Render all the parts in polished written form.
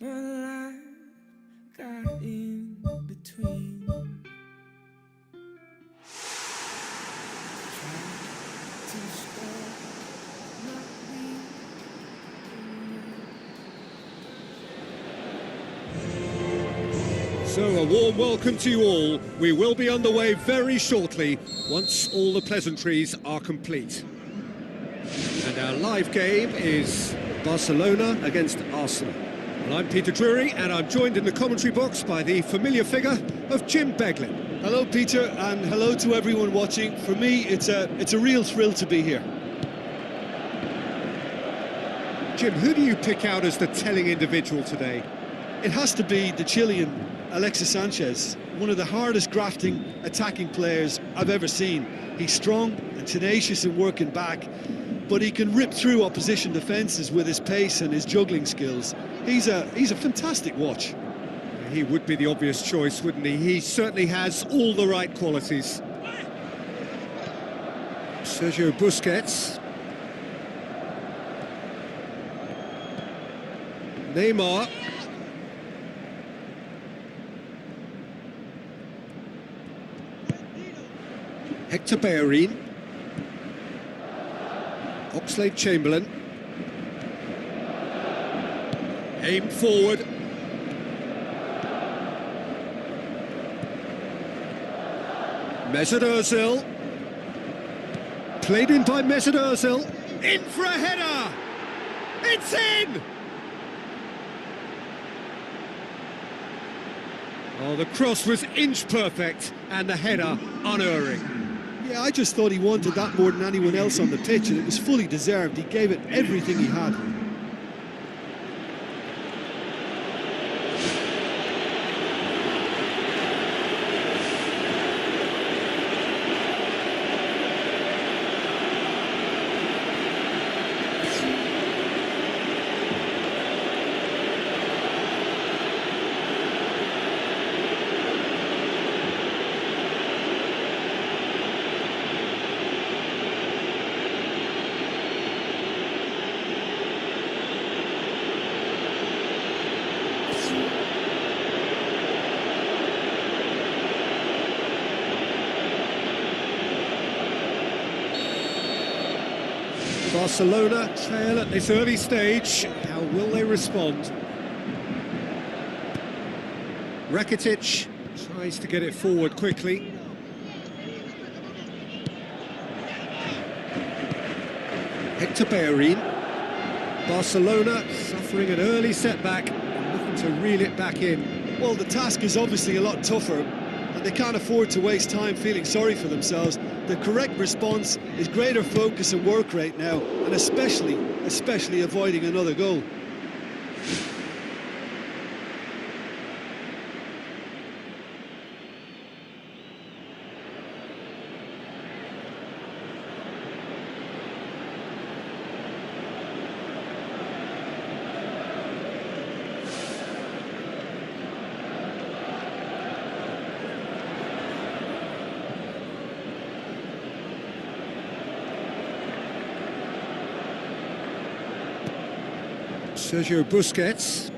Well, I got in between. Tried to stop my beat. So a warm welcome to you all. We will be underway very shortly once all the pleasantries are complete. And our live game is Barcelona against Arsenal. Well, I'm Peter Drury, and I'm joined in the commentary box by the familiar figure of Jim Beglin. Hello, Peter, and hello to everyone watching. For me, it's a real thrill to be here. Jim, who do you pick out as the telling individual today? It has to be the Chilean Alexis Sanchez, one of the hardest grafting attacking players I've ever seen. He's strong and tenacious in working back, but he can rip through opposition defences with his pace and his juggling skills. He's a fantastic watch. He would be the obvious choice, wouldn't he? He certainly has all the right qualities. Sergio Busquets. Neymar. Hector Bellerin. Oxlade-Chamberlain. Aimed forward. Mesut Ozil. Played in by Mesut Ozil. In for a header! It's in! Oh, the cross was inch perfect and the header unerring. Yeah, I just thought he wanted that more than anyone else on the pitch, and it was fully deserved. He gave it everything he had. Barcelona trail at this early stage. How will they respond? Rakitic tries to get it forward quickly. Hector Bellerin. Barcelona suffering an early setback and looking to reel it back in. Well, the task is obviously a lot tougher, and they can't afford to waste time feeling sorry for themselves. The correct response is greater focus and work rate now, and especially avoiding another goal. Sergio Busquets.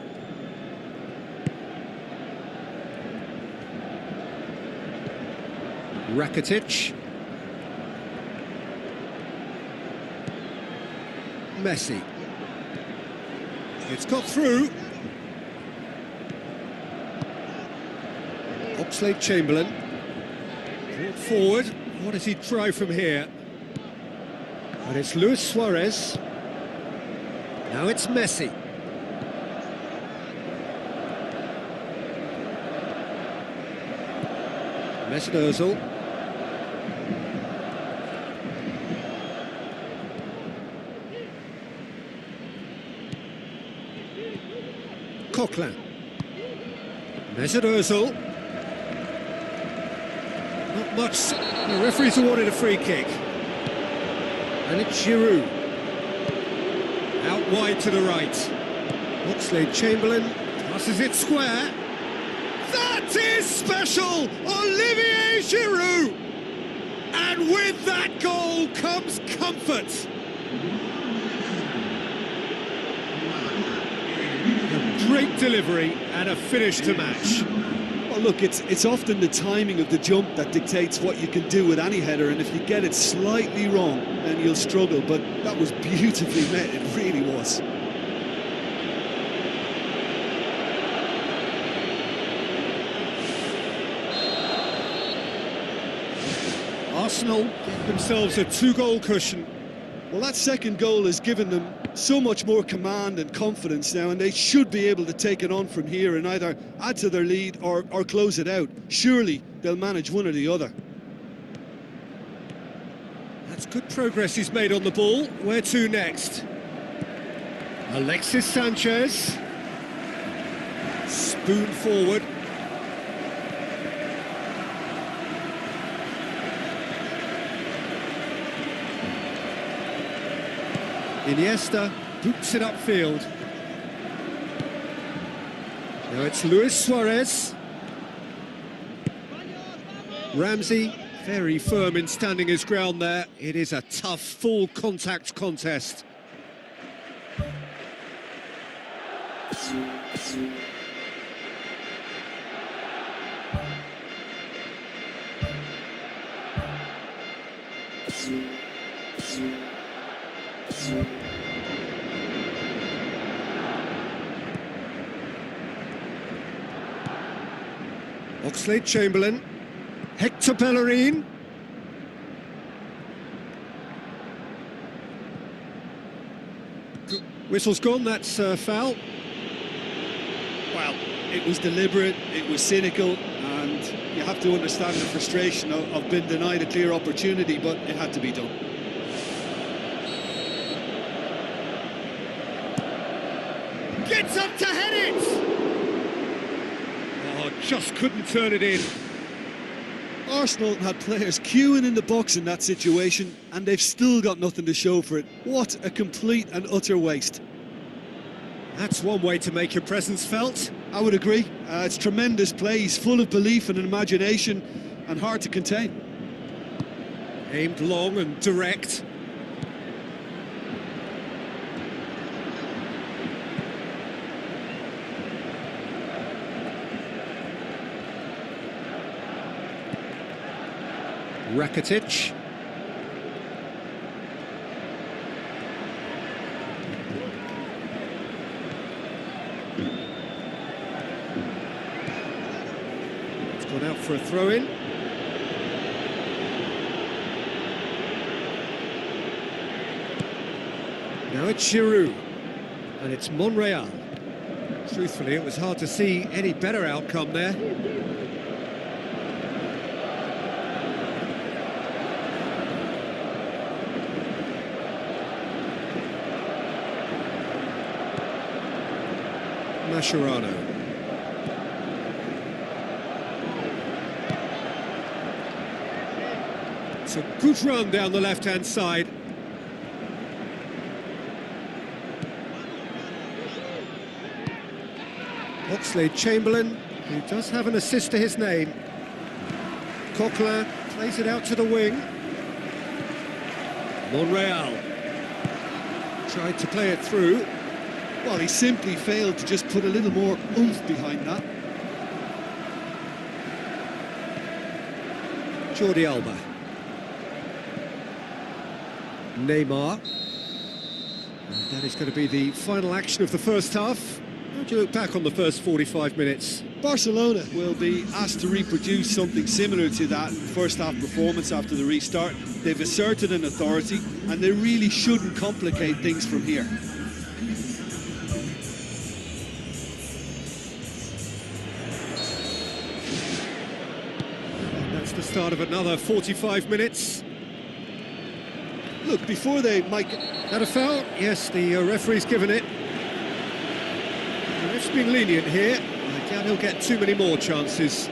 Rakitic. Messi. It's got through. Oxlade-Chamberlain. Brought forward. What does he try from here? And it's Luis Suarez. Now it's Messi. Mesut Ozil. Coquelin. Mesut Ozil. Not much. The referee's awarded a free kick. And it's Giroud. Out wide to the right. Oxlade-Chamberlain passes it square. That is special! Olivier Giroud! And with that goal comes comfort. Great delivery and a finish to match. Well, look, it's often the timing of the jump that dictates what you can do with any header, and if you get it slightly wrong, then you'll struggle. But that was beautifully met, it really was. Arsenal get themselves a 2-goal cushion. Well, that second goal has given them so much more command and confidence now, and they should be able to take it on from here and either add to their lead or close it out. Surely they'll manage one or the other. That's good progress he's made on the ball. Where to next? Alexis Sanchez. Spoon forward. Iniesta boots it upfield. Now it's Luis Suarez. Ramsey, very firm in standing his ground there. It is a tough, full contact contest. Oxlade-Chamberlain, Hector Bellerin. Whistle's gone, that's foul. Well, it was deliberate, it was cynical, and you have to understand the frustration of being denied a clear opportunity, but it had to be done. Gets up to head it! Oh, just couldn't turn it in. Arsenal had players queuing in the box in that situation, and they've still got nothing to show for it. What a complete and utter waste. That's one way to make your presence felt. I would agree. It's tremendous play. He's full of belief and imagination, and hard to contain. Aimed long and direct. Rakitic. It's gone out for a throw-in. Now it's Giroud, and it's Monreal. Truthfully, it was hard to see any better outcome there. Mascherano. It's a good run down the left-hand side. Oxlade-Chamberlain, who does have an assist to his name. Coquelin plays it out to the wing. Monreal tried to play it through. Well, he simply failed to just put a little more oomph behind that. Jordi Alba. Neymar. And that is going to be the final action of the first half. How do you look back on the first 45 minutes? Barcelona will be asked to reproduce something similar to that first half performance after the restart. They've asserted an authority, and they really shouldn't complicate things from here. That's the start of another 45 minutes. Look, before they might... That a foul? Yes, the referee's given it. The ref's been lenient here. I doubt he'll get too many more chances.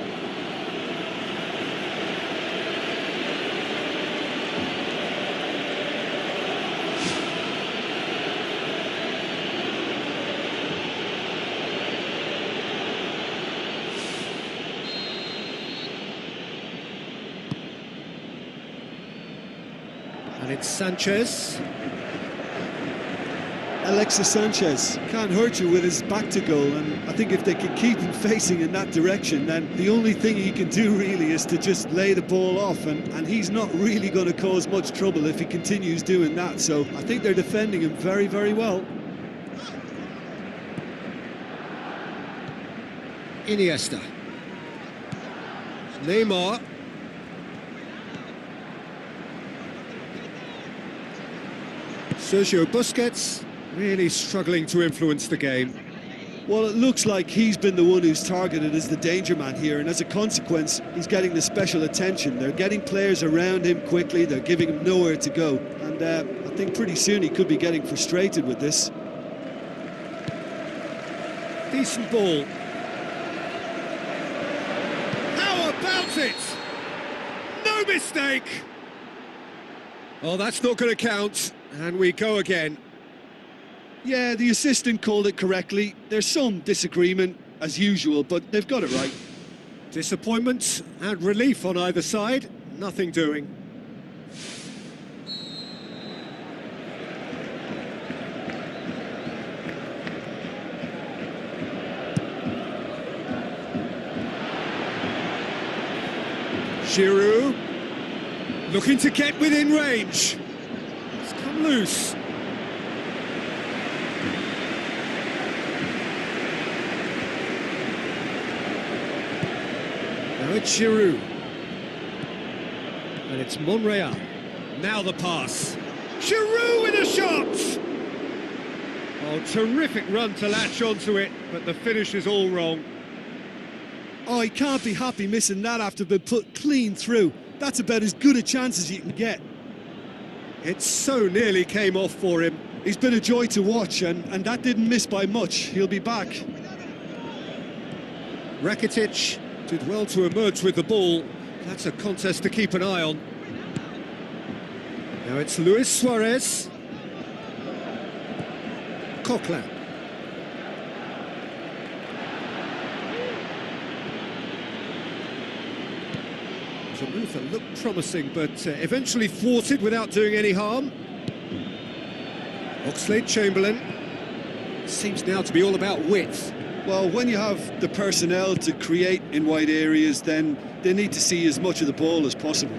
And it's Sanchez. Alexis Sanchez can't hurt you with his back to goal, and I think if they can keep him facing in that direction, then the only thing he can do really is to just lay the ball off, and he's not really going to cause much trouble if he continues doing that. So I think they're defending him very, very well. Iniesta. Neymar. Sergio Busquets really struggling to influence the game. Well, it looks like he's been the one who's targeted as the danger man here, and as a consequence, he's getting the special attention. They're getting players around him quickly, they're giving him nowhere to go, and I think pretty soon he could be getting frustrated with this. Decent ball. How about it? No mistake! Oh, that's not going to count, and we go again. Yeah, the assistant called it correctly. There's some disagreement, as usual, but they've got it right. Disappointment and relief on either side, nothing doing. Giroud, looking to get within range. It's come loose. Now it's Giroud. And it's Monreal. Now the pass. Giroud with a shot! Oh, terrific run to latch onto it, but the finish is all wrong. Oh, he can't be happy missing that after being put clean through. That's about as good a chance as you can get. It so nearly came off for him. He's been a joy to watch, and that didn't miss by much. He'll be back. Rakitic did well to emerge with the ball. That's a contest to keep an eye on. Now it's Luis Suarez. Coquelin. A move that looked promising, but eventually thwarted without doing any harm. Oxlade-Chamberlain seems now to be all about width. Well, when you have the personnel to create in wide areas, then they need to see as much of the ball as possible.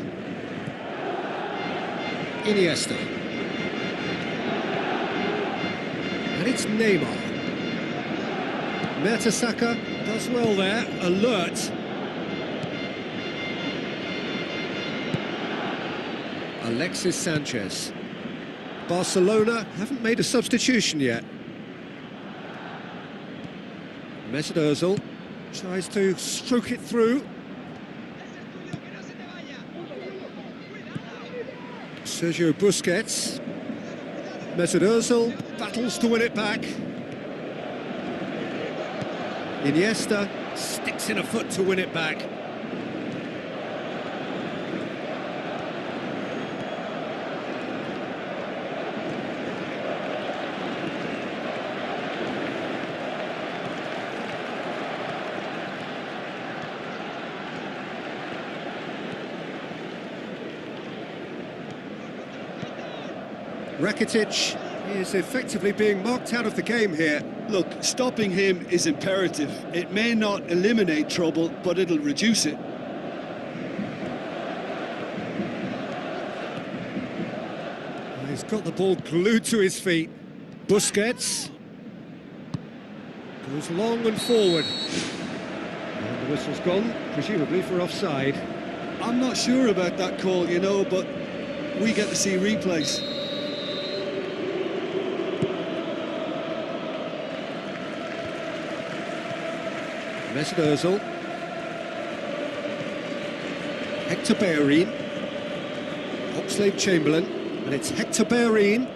Iniesta. And it's Neymar. Mertesacker does well there, alert. Alexis Sanchez. Barcelona haven't made a substitution yet. Mesut Ozil tries to stroke it through. Sergio Busquets. Mesut Ozil battles to win it back. Iniesta sticks in a foot to win it back. Rakitic is effectively being marked out of the game here. Look, stopping him is imperative. It may not eliminate trouble, but it'll reduce it. He's got the ball glued to his feet. Busquets goes long and forward. And the whistle's gone, presumably for offside. I'm not sure about that call, you know, but we get to see replays. Mesut Ozil. Hector Bellerin. Oxlade-Chamberlain. And it's Hector Bellerin.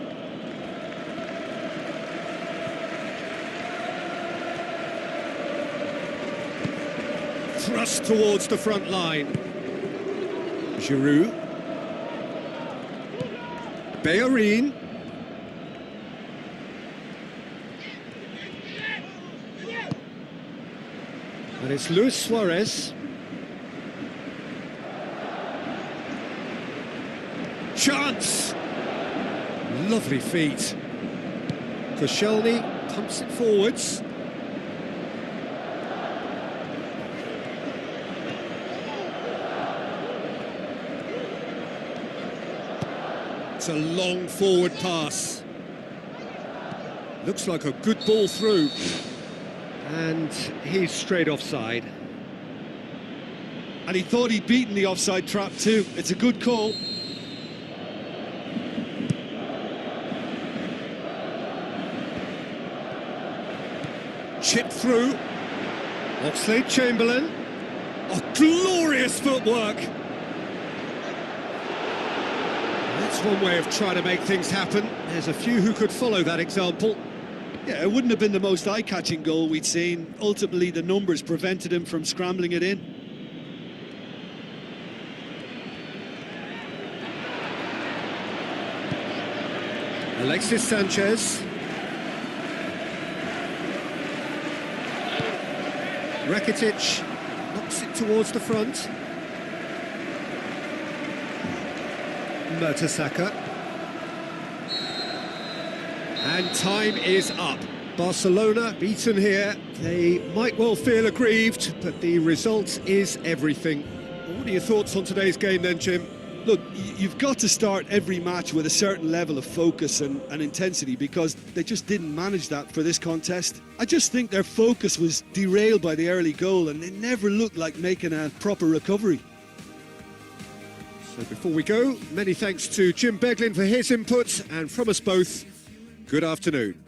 Thrust towards the front line. Giroud. Bellerin. And it's Luis Suarez. Chance! Lovely feet. Koscielny pumps it forwards. It's a long forward pass. Looks like a good ball through. And he's straight offside. And he thought he'd beaten the offside trap too. It's a good call. Chipped through. Oxlade-Chamberlain. Oh, glorious footwork! That's one way of trying to make things happen. There's a few who could follow that example. Yeah, it wouldn't have been the most eye-catching goal we'd seen. Ultimately, the numbers prevented him from scrambling it in. Alexis Sanchez. Rakitic knocks it towards the front. Mertesacker. And time is up. Barcelona beaten here. They might well feel aggrieved, but the result is everything. What are your thoughts on today's game then, Jim? Look, you've got to start every match with a certain level of focus and intensity, because they just didn't manage that for this contest. I just think their focus was derailed by the early goal, and they never looked like making a proper recovery. So before we go, many thanks to Jim Beglin for his input, and from us both, good afternoon.